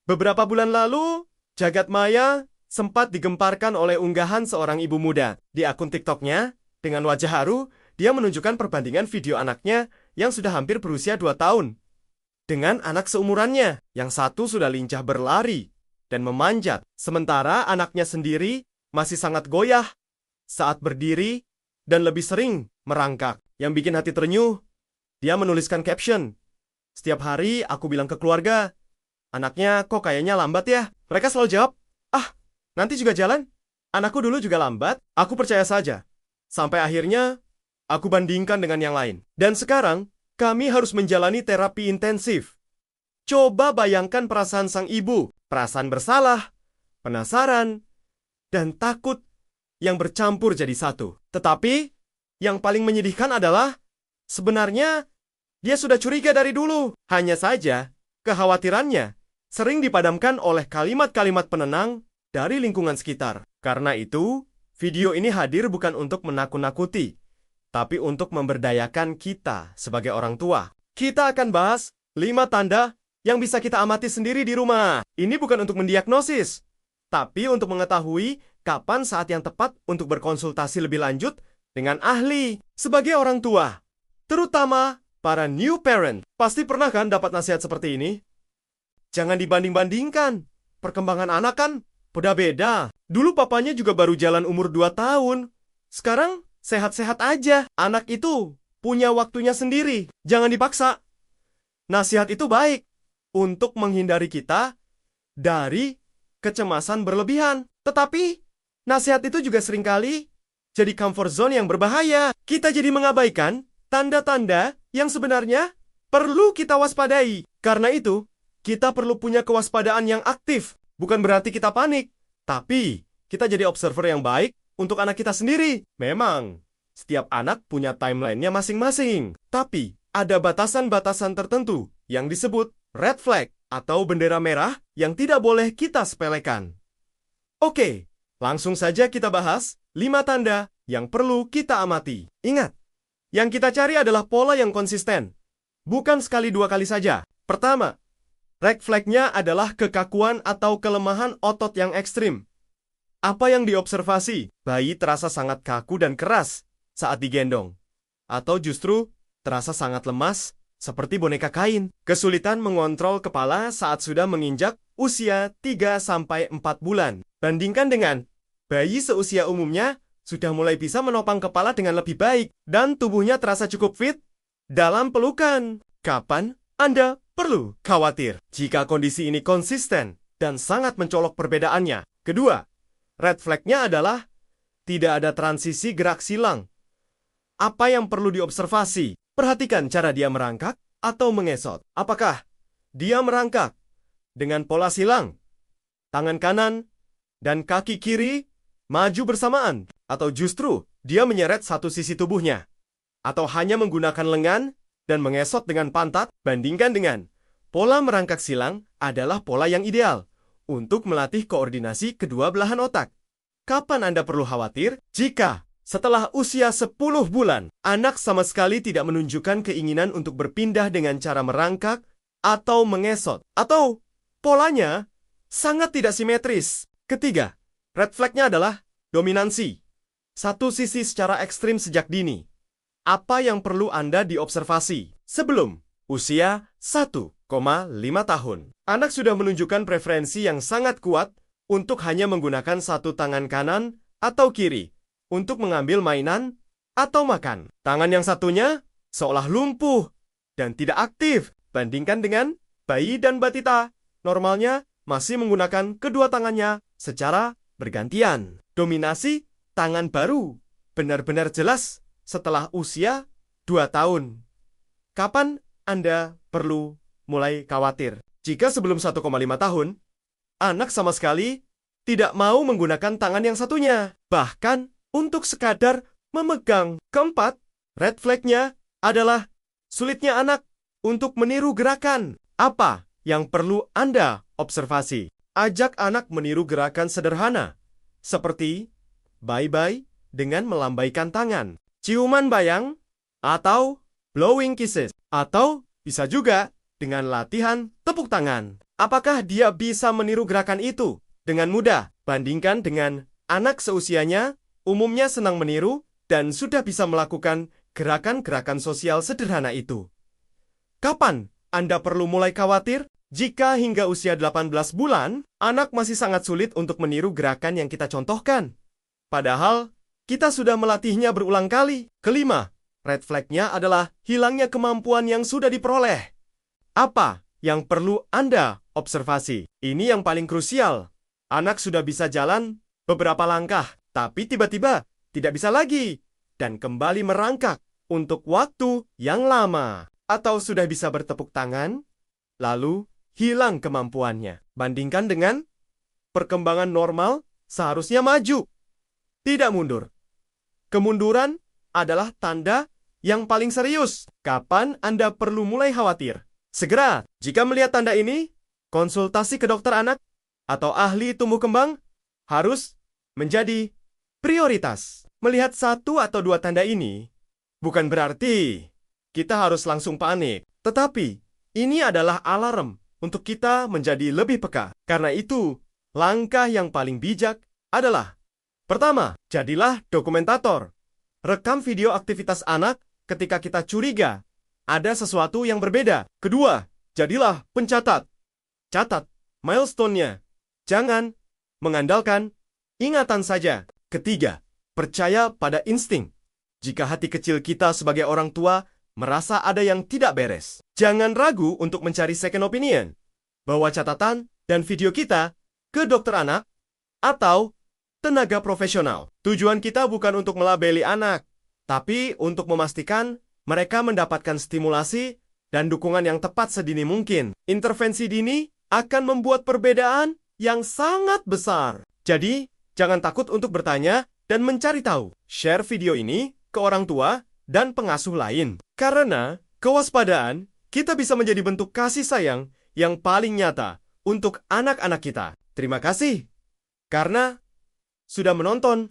Beberapa bulan lalu, jagat maya sempat digemparkan oleh unggahan seorang ibu muda di akun TikToknya. Dengan wajah haru, dia menunjukkan perbandingan video anaknya yang sudah hampir berusia 2 tahun dengan anak seumurannya. Yang satu sudah lincah berlari dan memanjat, sementara anaknya sendiri masih sangat goyah saat berdiri dan lebih sering merangkak. Yang bikin hati terenyuh, dia menuliskan caption, "Setiap hari aku bilang ke keluarga, anaknya kok kayaknya lambat ya?" Mereka selalu jawab, "Ah, nanti juga jalan. Anakku dulu juga lambat, aku percaya saja." Sampai akhirnya, aku bandingkan dengan yang lain. Dan sekarang, kami harus menjalani terapi intensif. Coba bayangkan perasaan sang ibu, perasaan bersalah, penasaran, dan takut yang bercampur jadi satu. Tetapi, yang paling menyedihkan adalah, sebenarnya, dia sudah curiga dari dulu. Hanya saja, kekhawatirannya sering dipadamkan oleh kalimat-kalimat penenang dari lingkungan sekitar. Karena itu, video ini hadir bukan untuk menakut-nakuti, tapi untuk memberdayakan kita sebagai orang tua. Kita akan bahas 5 tanda yang bisa kita amati sendiri di rumah. Ini bukan untuk mendiagnosis, tapi untuk mengetahui kapan saat yang tepat untuk berkonsultasi lebih lanjut dengan ahli. Sebagai orang tua, terutama para new parent, pasti pernah kan dapat nasihat seperti ini? Jangan dibanding-bandingkan. Perkembangan anak kan beda-beda. Dulu papanya juga baru jalan umur 2 tahun. Sekarang sehat-sehat aja. Anak itu punya waktunya sendiri. Jangan dipaksa. Nasihat itu baik untuk menghindari kita dari kecemasan berlebihan. Tetapi, nasihat itu juga seringkali jadi comfort zone yang berbahaya. Kita jadi mengabaikan tanda-tanda yang sebenarnya perlu kita waspadai. Karena itu, kita perlu punya kewaspadaan yang aktif. Bukan berarti kita panik, tapi kita jadi observer yang baik untuk anak kita sendiri. Memang, setiap anak punya timeline-nya masing-masing. Tapi, ada batasan-batasan tertentu yang disebut red flag atau bendera merah yang tidak boleh kita sepelekan. Oke, langsung saja kita bahas 5 tanda yang perlu kita amati. Ingat, yang kita cari adalah pola yang konsisten. Bukan sekali 2 kali saja. Pertama, red flag-nya adalah kekakuan atau kelemahan otot yang ekstrim. Apa yang diobservasi? Bayi terasa sangat kaku dan keras saat digendong. Atau justru terasa sangat lemas seperti boneka kain. Kesulitan mengontrol kepala saat sudah menginjak usia 3-4 bulan. Bandingkan dengan bayi seusia umumnya sudah mulai bisa menopang kepala dengan lebih baik dan tubuhnya terasa cukup fit dalam pelukan. Kapan Anda perlu khawatir? Jika kondisi ini konsisten dan sangat mencolok perbedaannya. Kedua, red flag-nya adalah tidak ada transisi gerak silang. Apa yang perlu diobservasi? Perhatikan cara dia merangkak atau mengesot. Apakah dia merangkak dengan pola silang, tangan kanan dan kaki kiri maju bersamaan, atau justru dia menyeret satu sisi tubuhnya, atau hanya menggunakan lengan dan mengesot dengan pantat? Bandingkan dengan pola merangkak silang adalah pola yang ideal untuk melatih koordinasi kedua belahan otak. Kapan Anda perlu khawatir? Jika setelah usia 10 bulan, anak sama sekali tidak menunjukkan keinginan untuk berpindah dengan cara merangkak atau mengesot, atau polanya sangat tidak simetris. Ketiga, red flag-nya adalah dominansi. Satu sisi secara ekstrim sejak dini. Apa yang perlu Anda diobservasi? Sebelum usia 1,5 tahun, anak sudah menunjukkan preferensi yang sangat kuat untuk hanya menggunakan satu tangan kanan atau kiri untuk mengambil mainan atau makan. Tangan yang satunya seolah lumpuh dan tidak aktif. Bandingkan dengan bayi dan batita. Normalnya masih menggunakan kedua tangannya secara bergantian. Dominasi tangan baru benar-benar jelas setelah usia 2 tahun. Kapan Anda perlu mulai khawatir? Jika sebelum 1,5 tahun, anak sama sekali tidak mau menggunakan tangan yang satunya, bahkan untuk sekadar memegang. Keempat, red flag-nya adalah sulitnya anak untuk meniru gerakan. Apa yang perlu Anda observasi? Ajak anak meniru gerakan sederhana, seperti bye-bye dengan melambaikan tangan, ciuman bayang, atau blowing kisses. Atau bisa juga dengan latihan tepuk tangan. Apakah dia bisa meniru gerakan itu dengan mudah? Bandingkan dengan anak seusianya, umumnya senang meniru dan sudah bisa melakukan gerakan-gerakan sosial sederhana itu. Kapan Anda perlu mulai khawatir? Jika hingga usia 18 bulan, anak masih sangat sulit untuk meniru gerakan yang kita contohkan. Padahal, kita sudah melatihnya berulang kali. Kelima, red flag-nya adalah hilangnya kemampuan yang sudah diperoleh. Apa yang perlu Anda observasi? Ini yang paling krusial. Anak sudah bisa jalan beberapa langkah, tapi tiba-tiba tidak bisa lagi dan kembali merangkak untuk waktu yang lama. Atau sudah bisa bertepuk tangan, lalu hilang kemampuannya. Bandingkan dengan perkembangan normal seharusnya maju, tidak mundur. Kemunduran adalah tanda yang paling serius. Kapan Anda perlu mulai khawatir? Segera, jika melihat tanda ini, konsultasi ke dokter anak atau ahli tumbuh kembang harus menjadi prioritas. Melihat satu atau dua tanda ini, bukan berarti kita harus langsung panik. Tetapi, ini adalah alarm untuk kita menjadi lebih peka. Karena itu, langkah yang paling bijak adalah: pertama, jadilah dokumentator. Rekam video aktivitas anak ketika kita curiga ada sesuatu yang berbeda. Kedua, jadilah pencatat. Catat milestone-nya. Jangan mengandalkan ingatan saja. Ketiga, percaya pada insting. Jika hati kecil kita sebagai orang tua merasa ada yang tidak beres, jangan ragu untuk mencari second opinion. Bawa catatan dan video kita ke dokter anak atau tenaga profesional. Tujuan kita bukan untuk melabeli anak, tapi untuk memastikan mereka mendapatkan stimulasi dan dukungan yang tepat sedini mungkin. Intervensi dini akan membuat perbedaan yang sangat besar. Jadi, jangan takut untuk bertanya dan mencari tahu. Share video ini ke orang tua dan pengasuh lain. Karena kewaspadaan, kita bisa menjadi bentuk kasih sayang yang paling nyata untuk anak-anak kita. Terima kasih karena sudah menonton.